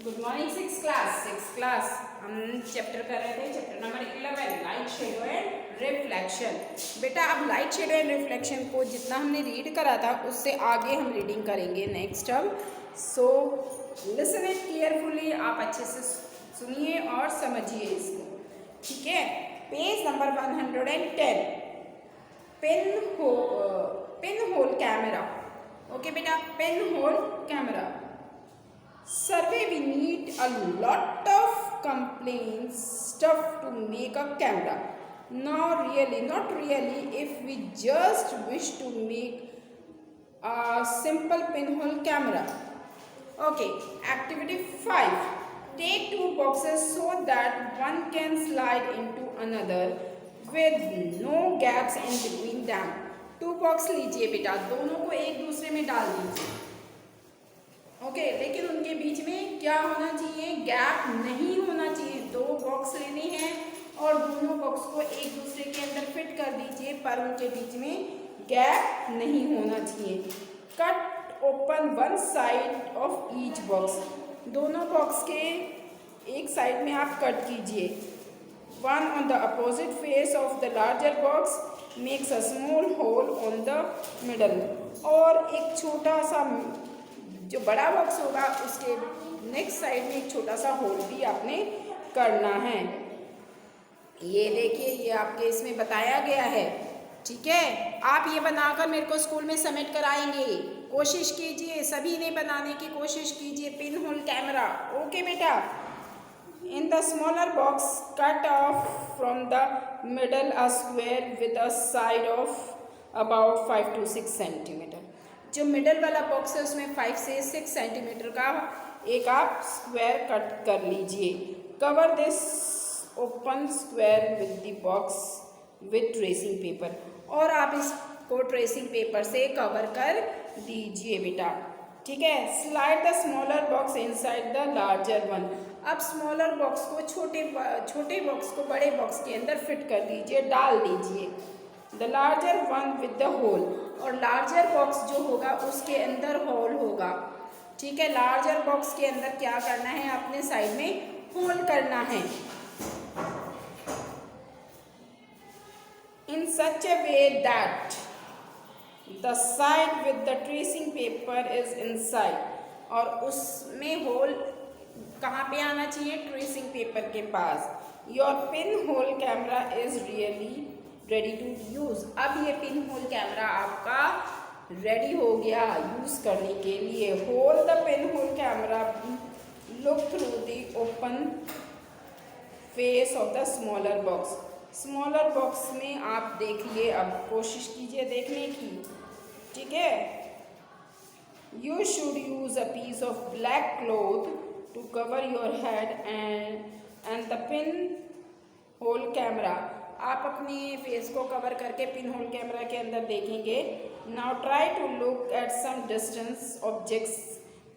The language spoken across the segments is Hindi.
गुड मॉर्निंग सिक्स क्लास हम चैप्टर कर रहे थे, chapter number 11 light shadow and reflection. बेटा अब लाइट शेडो एंड रिफ्लेक्शन को जितना हमने रीड करा था उससे आगे हम रीडिंग करेंगे नेक्स्ट अब। सो लिसन इट केयरफुली, आप अच्छे से सुनिए और समझिए इसको, ठीक है। Page number 110, pin hole camera. Okay बेटा, pin hole camera survey. We need a lot of complaints stuff to make a camera. Not really if we just wish to make a simple pinhole camera. Okay, activity 5, take two boxes so that one can slide into another with no gaps in between them. Two box लीजिए बेटा, दोनों को एक दूसरे में डाल दीजिए। ओके, लेकिन उनके बीच में क्या होना चाहिए, गैप नहीं होना चाहिए। दो बॉक्स लेने हैं और दोनों बॉक्स को एक दूसरे के अंदर फिट कर दीजिए, पर उनके बीच में गैप नहीं होना चाहिए। Cut open one side of each box, दोनों बॉक्स के एक साइड में आप कट कीजिए। One on the opposite face of the larger box makes a small hole on the middle, और एक छोटा सा जो बड़ा बॉक्स होगा उसके नेक्स्ट साइड में एक छोटा सा होल भी आपने करना है। ये देखिए, ये आपके इसमें बताया गया है, ठीक है। आप ये बनाकर मेरे को स्कूल में सबमिट कराएंगे। कोशिश कीजिए, सभी ने बनाने की कोशिश कीजिए पिन होल कैमरा। ओके बेटा। In the smaller box cut off from the middle a square with a side of about 5 to 6 centimetre. जो मिडल वाला बॉक्स है उसमें 5 से 6 सेंटीमीटर का एक आप स्क्वायर कट कर लीजिए। Cover this open square with the box with tracing paper, और आप इसको ट्रेसिंग पेपर से कवर कर दीजिए बेटा, ठीक है। Slide the smaller box inside the larger one, अब स्मॉलर बॉक्स को छोटे बॉक्स को बड़े बॉक्स के अंदर फिट कर दीजिए, डाल दीजिए। The larger one with the hole, और लार्जर बॉक्स जो होगा उसके अंदर होल होगा, ठीक है। लार्जर बॉक्स के अंदर क्या करना है, अपने साइड में होल करना है। In such a way that the side with the tracing paper is inside, और उसमें होल कहाँ पे आना चाहिए, ट्रेसिंग पेपर के पास। Your pin hole camera is really ready to use, अब ये पिन होल कैमरा आपका रेडी हो गया यूज़ करने के लिए। Hold the pin hole camera, look through the open face of the smaller box, smaller box में आप देखिए, अब कोशिश कीजिए देखने की, ठीक है। You should use a piece of black cloth to cover your head and the pin hole camera, आप अपने फेस को कवर करके पिन होल कैमरा के अंदर देखेंगे। Now try to look at some distance objects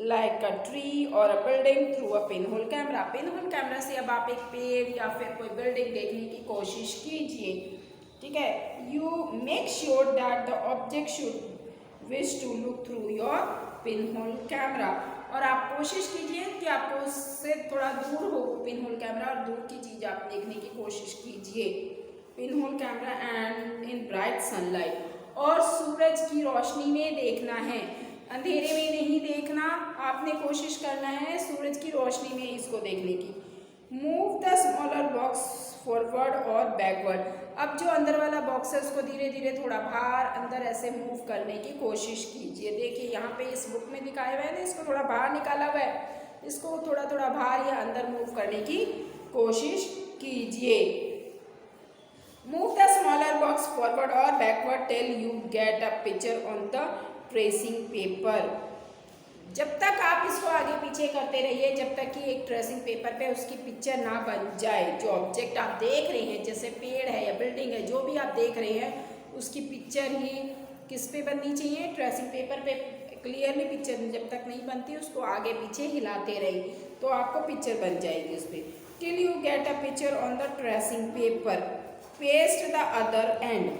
like a tree और a building through a pin hole camera, pin hole camera से अब आप एक पेड़ या फिर कोई बिल्डिंग देखने की कोशिश कीजिए, ठीक है। You make sure that the object should wish to look through your pin hole camera, और आप कोशिश कीजिए कि आपको उससे थोड़ा दूर हो पिन होल कैमरा, और दूर की चीज़ आप देखने की कोशिश कीजिए। Pin hole camera and in bright sunlight, और सूरज की रोशनी में देखना है, अंधेरे में नहीं देखना, आपने कोशिश करना है सूरज की रोशनी में इसको देखने की। Move the smaller box forward और बैकवर्ड, अब जो अंदर वाला बॉक्स है उसको धीरे धीरे थोड़ा बाहर अंदर ऐसे मूव करने की कोशिश कीजिए। देखिए यहाँ पे इस बुक में दिखाया हुआ है ना, इसको थोड़ा बाहर निकाला हुआ है, इसको थोड़ा थोड़ा बाहर या अंदर मूव करने की कोशिश कीजिए। Move the smaller box forward और backward till you get a picture on the tracing paper, जब तक आप इसको आगे पीछे करते रहिए जब तक कि एक ट्रेसिंग पेपर पे उसकी पिक्चर ना बन जाए। जो ऑब्जेक्ट आप देख रहे हैं, जैसे पेड़ है या बिल्डिंग है, जो भी आप देख रहे हैं उसकी पिक्चर ही किस पे बननी चाहिए, ट्रेसिंग पेपर पे क्लियरली पिक्चर जब तक नहीं बनती उसको आगे पीछे हिलाते रहिए तो आपको पिक्चर बन जाएगी उस पर। Till you get a picture on the tracing paper, paste the other and,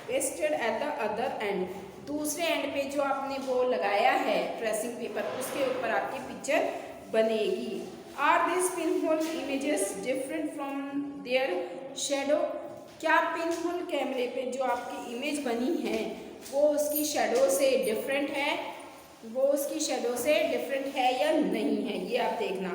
pasted at the other end, दूसरे एंड पे जो आपने वो लगाया है ट्रेसिंग पेपर, उसके ऊपर आपकी पिक्चर बनेगी। Are this pin hole images different from their shadow? क्या पिन होल कैमरे पे जो आपकी इमेज बनी है वो उसकी शेडो से डिफरेंट है, वो उसकी शेडो से डिफरेंट है या नहीं है, ये आप देखना।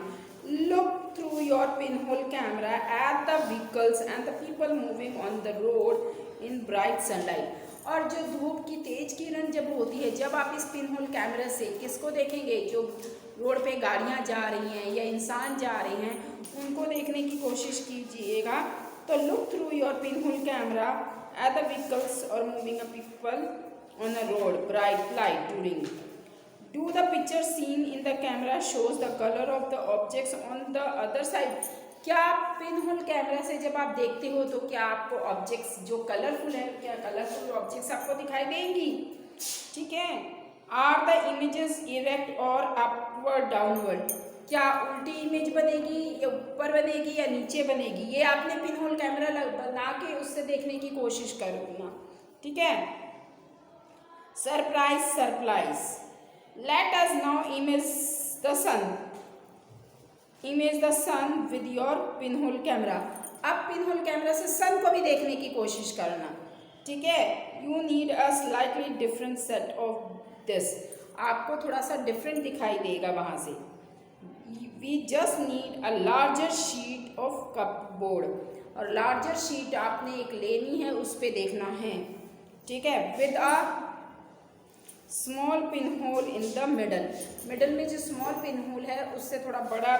Look through your pin hole camera at the vehicles and the people moving on the road in bright sunlight. और जो धूप की तेज किरण जब होती है, जब आप इस पिन होल कैमरा से किसको देखेंगे? जो रोड पे गाड़ियाँ जा रही हैं या इंसान जा रहे हैं, उनको देखने की कोशिश कीजिएगा। तो look through your pin hole camera at the vehicles और moving a people on a road bright light during. Do the picture seen in the camera shows the color of the objects on the other side? क्या पिन होल कैमरा से जब आप देखते हो तो क्या आपको ऑब्जेक्ट्स जो कलरफुल है, क्या कलरफुल ऑब्जेक्ट्स आपको दिखाई देंगी? ठीक है। आर द इमेजेस इरेक्ट और अपवर्ड डाउनवर्ड? क्या उल्टी इमेज बनेगी या ऊपर बनेगी या नीचे बनेगी? ये आपने पिन होल कैमरा बना के उससे देखने की कोशिश करना। ठीक है। Surprise, surprise. Let us now image the sun. Image the sun with your pinhole camera. अब पिनहोल कैमरा से सन को भी देखने की कोशिश करना। ठीक है। You need a slightly different set of this. आपको थोड़ा सा डिफरेंट दिखाई देगा वहाँ से। We just need a larger sheet of cupboard. और लार्जर शीट आपने एक लेनी है, उस पर देखना है। ठीक है। With a small pin hole in the middle. Middle में जो स्मॉल पिन होल है उससे थोड़ा बड़ा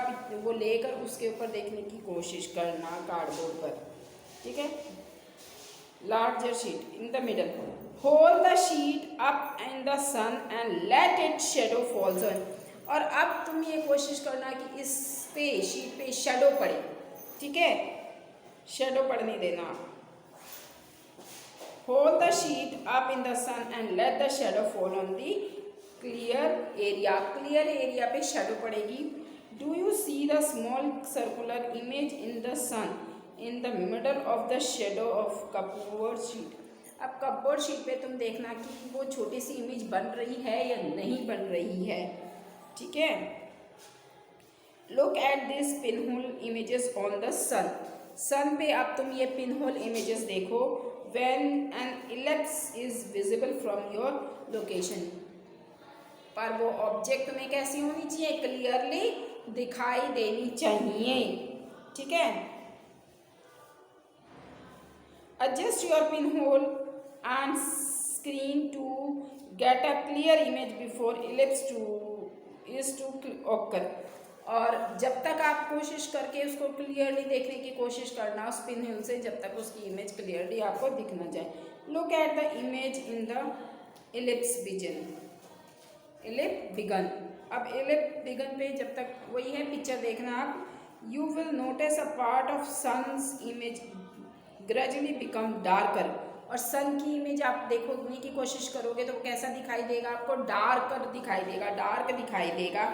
वो लेकर उसके ऊपर देखने की कोशिश करना कार्डबोर्ड पर। ठीक है। Larger sheet in the middle. Hold the sheet up in the sun and let it shadow falls on. और अब तुम ये कोशिश करना कि इस पे शीट पे शेडो पड़े। ठीक है। शेडो पड़ने देना। Hold the sheet up in the sun and let the shadow fall on the clear area. Clear area पे shadow पड़ेगी। Do you see the small circular image in the sun in the middle of the shadow of cupboard sheet? अब cupboard sheet पे तुम देखना कि वो छोटी सी इमेज बन रही है या नहीं बन रही है। ठीक है। Look at these pinhole images on the sun. सन पे अब तुम ये पिनहोल इमेजेस देखो। When an ellipse is visible from your location, पर वो ऑब्जेक्ट तुम्हें कैसी होनी चाहिए? क्लियरली दिखाई देनी चाहिए। ठीक है। Adjust your pinhole and screen to get a clear image before ellipse is to occur. और जब तक आप कोशिश करके उसको क्लियरली देखने की कोशिश करना उस पिनहोल से, जब तक उसकी इमेज क्लियरली आपको दिख ना जाए। Look at the image in the ellipse began. Ellipse began. अब इलिप बिगन पे जब तक वही है पिक्चर देखना आप। You will notice a part of sun's image gradually become darker. और सन की इमेज आप देखने की कोशिश करोगे तो वो कैसा दिखाई देगा? आपको डार्कर दिखाई देगा, डार्क दिखाई देगा।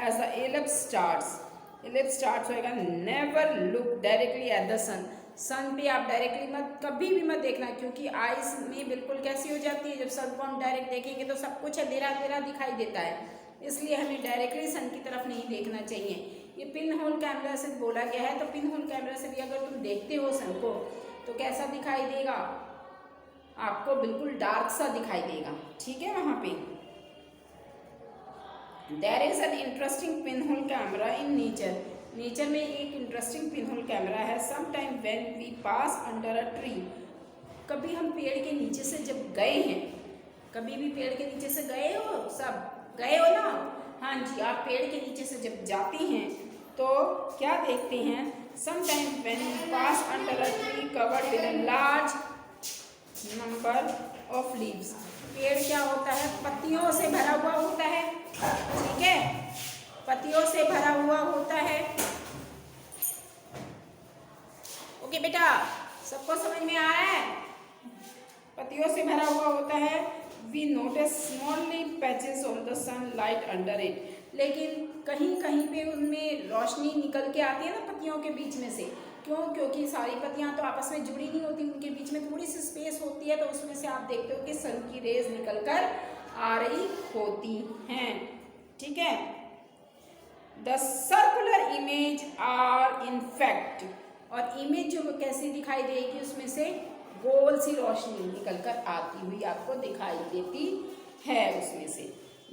As the ellipse starts होएगा। Never look directly at the sun. सन पे आप डायरेक्टली मत, कभी भी मत देखना, क्योंकि आइज में बिल्कुल कैसी हो जाती है, जब सन को हम डायरेक्ट देखेंगे तो सब कुछ अंधेरा अंधेरा दिखाई देता है। इसलिए हमें डायरेक्टली सन की तरफ नहीं देखना चाहिए। ये पिन होल कैमरा से बोला गया है, तो पिन होल कैमरा से भी अगर तुम देखते हो सन को तो कैसा दिखाई देगा? आपको बिल्कुल डार्क सा दिखाई देगा। ठीक है। वहाँ पे There is an interesting pinhole camera in nature. Nature में एक इंटरेस्टिंग पिनहोल कैमरा है। Sometime when we pass under a tree. कभी हम पेड़ के नीचे से जब गए हैं, कभी भी पेड़ के नीचे से गए हो? सब गए हो ना? हाँ जी। आप पेड़ के नीचे से जब जाते हैं तो क्या देखते हैं? Sometime when we pass under a tree covered with a large number of leaves. पेड़ क्या होता है? पत्तियों से भरा हुआ होता है। ठीक है। पत्तियों से भरा हुआ होता है। ओके बेटा, सबको समझ में आ रहा है? पत्तियों से भरा हुआ होता है। We notice smally patches on the sunlight under it. लेकिन कहीं कहीं पे उनमें रोशनी निकल के आती है ना पत्तियों के बीच में से, क्यों? क्योंकि सारी पत्तियां तो आपस में जुड़ी नहीं होती, उनके बीच में थोड़ी सी स्पेस होती है, तो उसमें से आप देखते हो कि सन की रेज निकल कर आ रही होती हैं। ठीक है। The circular image are in fact, और इमेज जो कैसी दिखाई देगी, उसमें से गोल सी रोशनी निकल कर आती हुई आपको दिखाई देती है उसमें से।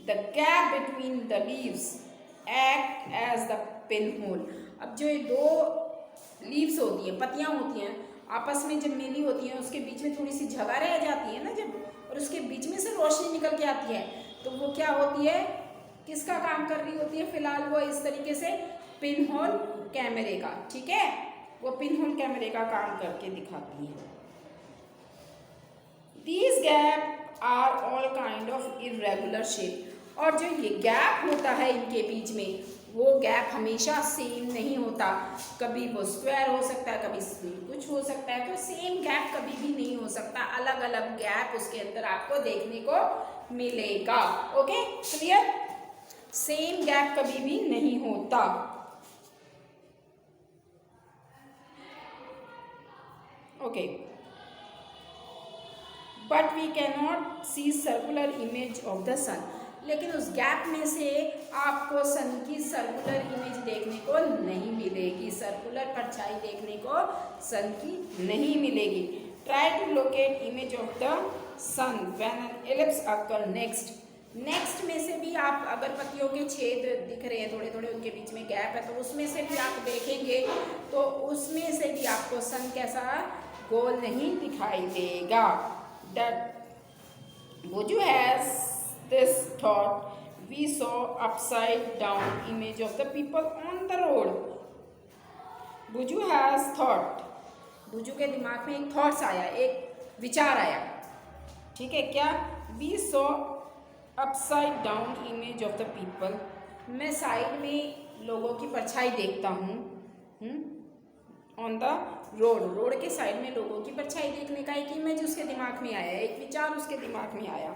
The gap between the leaves act as the pin hole. अब जो ये दो लीव्स होती हैं, पत्तियां होती हैं, आपस में जब मिली होती हैं, उसके बीच में थोड़ी सी जगह रह जाती है ना जब, और उसके बीच में से रोशनी निकल के आती है, तो वो क्या होती है, किसका काम कर रही होती है? फिलहाल वो इस तरीके से पिन होल कैमरे का। ठीक है, वो पिन होल कैमरे का काम करके दिखाती है। These gap are all kind of irregular shape, और जो ये गैप होता है इनके बीच में, वो गैप हमेशा सेम नहीं होता, कभी वो स्क्वायर हो सकता है, कभी कुछ हो सकता है, तो सेम गैप कभी भी नहीं हो सकता, अलग अलग गैप उसके अंदर आपको देखने को मिलेगा। Okay, clear? सेम गैप कभी भी नहीं होता। Okay, but we cannot see circular image of the sun, लेकिन उस गैप में से आपको सन की सर्कुलर इमेज देखने को नहीं मिलेगी, सर्कुलर परछाई देखने को सन की नहीं मिलेगी। Try to locate image of the sun when an ellipse occur next. Next में से भी आप अगर पत्तियों के छेद दिख रहे हैं थोड़े थोड़े, उनके बीच में गैप है, तो उसमें से भी आप देखेंगे तो उसमें से भी आपको सन कैसा गोल नहीं दिखाई देगा। That Boju has this thought, we saw upside down image of the people on the road. Boju has thought, बुजू के दिमाग में एक थॉट्स आया, एक विचार आया। ठीक है, क्या? we saw upside down image of the people, मैं साइड में लोगों की परछाई देखता हूँ। ऑन द रोड, रोड के साइड में लोगों की परछाई देखने का एक इमेज उसके दिमाग में आया, एक विचार उसके दिमाग में आया।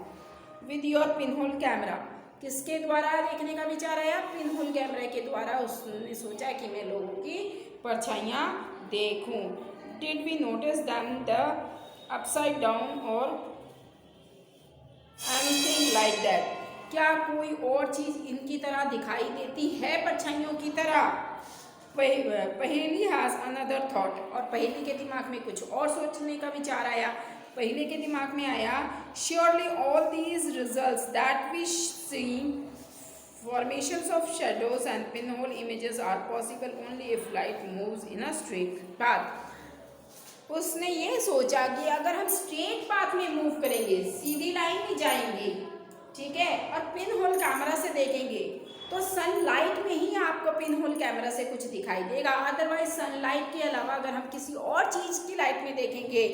विद योर पिनहोल कैमरा, किसके द्वारा देखने का विचार आया? पिनहोल कैमरे के द्वारा उसने सोचा कि मैं लोगों की परछाइयाँ देखूं। Did we notice them the upside down और एनीथिंग लाइक दैट, क्या कोई और चीज़ इनकी तरह दिखाई देती है परछाइयों की तरह? पहेली हैज़ अनदर थॉट, और पहेली के दिमाग में कुछ और सोचने का विचार आया। पहेली के दिमाग में आया, surely all these results that we see formations of shadows and pinhole images are possible only if light moves in a straight path. उसने ये सोचा कि अगर हम स्ट्रेट पाथ में मूव करेंगे, सीधी लाइन में जाएंगे, ठीक है, और पिन होल कैमरा से देखेंगे, तो सनलाइट में ही आपको पिन होल कैमरा से कुछ दिखाई देगा। अदरवाइज सनलाइट के अलावा अगर हम किसी और चीज़ की लाइट में देखेंगे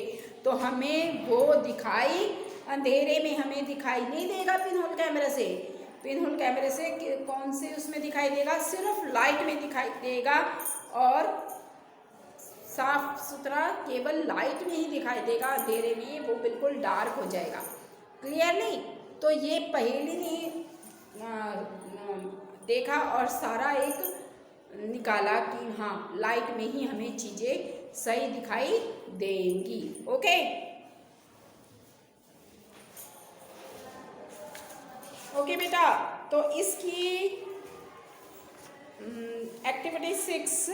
तो हमें वो दिखाई, अंधेरे में हमें दिखाई नहीं देगा पिन होल कैमरा से। पिन होल कैमरे से कौन से उसमें दिखाई देगा? सिर्फ लाइट में दिखाई देगा, और साफ सुथरा केवल लाइट में ही दिखाई देगा, अंधेरे में वो बिल्कुल डार्क हो जाएगा। क्लियर नहीं? तो ये पहेली ने देखा और सारा एक निकाला कि हाँ, लाइट में ही हमें चीज़ें सही दिखाई देंगी। ओके, ओके बेटा, तो इसकी एक्टिविटी 6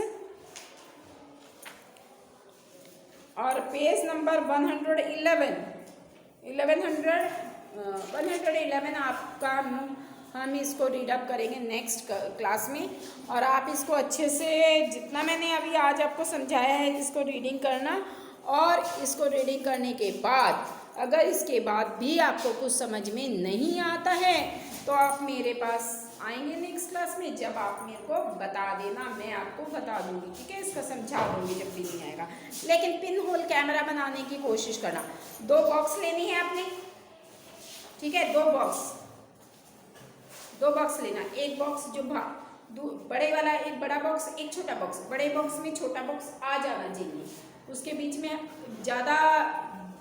और पेज नंबर 111 आपका हम इसको रीड अप करेंगे नेक्स्ट क्लास में, और आप इसको अच्छे से जितना मैंने अभी आज आपको समझाया है इसको रीडिंग करना, और इसको रीडिंग करने के बाद अगर इसके बाद भी आपको कुछ समझ में नहीं आता है तो आप मेरे पास आएंगे नेक्स्ट क्लास में, जब आप मेरे को बता देना, मैं आपको बता दूंगी, ठीक है, इसका समझा दूंगी जब भी नहीं आएगा। लेकिन पिन होल कैमरा बनाने की कोशिश करना। 2 बॉक्स लेनी है आपने, ठीक है, 2 बॉक्स लेना। एक बॉक्स जो बड़े वाला, एक बड़ा बॉक्स, एक छोटा बॉक्स। बड़े बॉक्स में छोटा बॉक्स आ जाना चाहिए, उसके बीच में ज़्यादा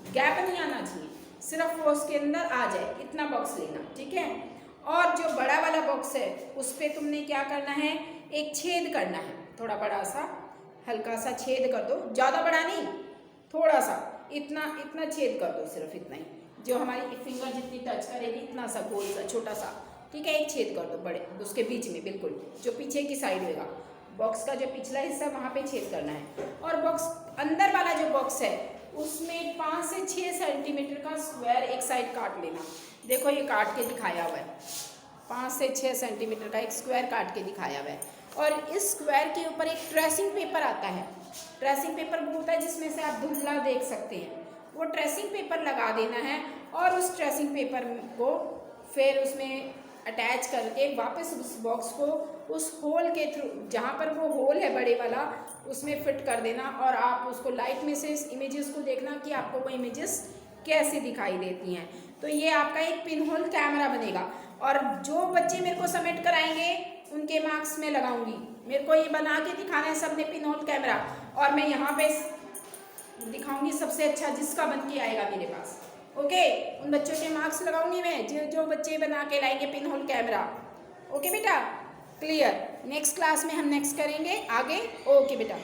गैप नहीं आना चाहिए, सिर्फ वो उसके अंदर आ जाए, इतना बॉक्स लेना, ठीक है। और जो बड़ा वाला बॉक्स है उस पर तुमने क्या करना है, एक छेद करना है, थोड़ा बड़ा सा, हल्का सा छेद कर दो, ज़्यादा बड़ा नहीं, थोड़ा सा, इतना इतना छेद कर दो, सिर्फ इतना ही, जो हमारी फिंगर जितनी टच करेगी इतना सा गोल सा छोटा सा, ठीक है, एक छेद कर दो बड़े उसके बीच में, बिल्कुल जो पीछे की साइड होगा बॉक्स का जो पिछला हिस्सा वहाँ पे छेद करना है। और बॉक्स अंदर वाला जो बॉक्स है उसमें 5 से 6 सेंटीमीटर का स्क्वायर एक साइड काट लेना। देखो ये काट के दिखाया हुआ है, 5 से 6 सेंटीमीटर का एक स्क्वायर काट के दिखाया हुआ है। और इस स्क्वायर के ऊपर एक ट्रेसिंग पेपर आता है, ट्रेसिंग पेपर वो होता है जिसमें से आप धुंधला देख सकते हैं, वो ट्रेसिंग पेपर लगा देना है। और उस ट्रेसिंग पेपर को फिर उसमें अटैच करके वापस उस बॉक्स को उस होल के थ्रू, जहाँ पर वो होल है बड़े वाला, उसमें फिट कर देना। और आप उसको लाइट में से इस इमेजेस को देखना कि आपको वो इमेजेस कैसे दिखाई देती हैं। तो ये आपका एक पिन होल कैमरा बनेगा। और जो बच्चे मेरे को सबमिट कराएंगे उनके मार्क्स में लगाऊंगी। मेरे को ये बना के दिखाना है सबने पिन होल कैमरा, और मैं यहाँ पे दिखाऊंगी सबसे अच्छा जिसका बन के आएगा मेरे पास। ओके, उन बच्चों के मार्क्स लगाऊंगी मैं जो बच्चे बना के लाएंगे पिन होल कैमरा। ओके बेटा, क्लियर। नेक्स्ट क्लास में हम नेक्स्ट करेंगे आगे। ओके बेटा।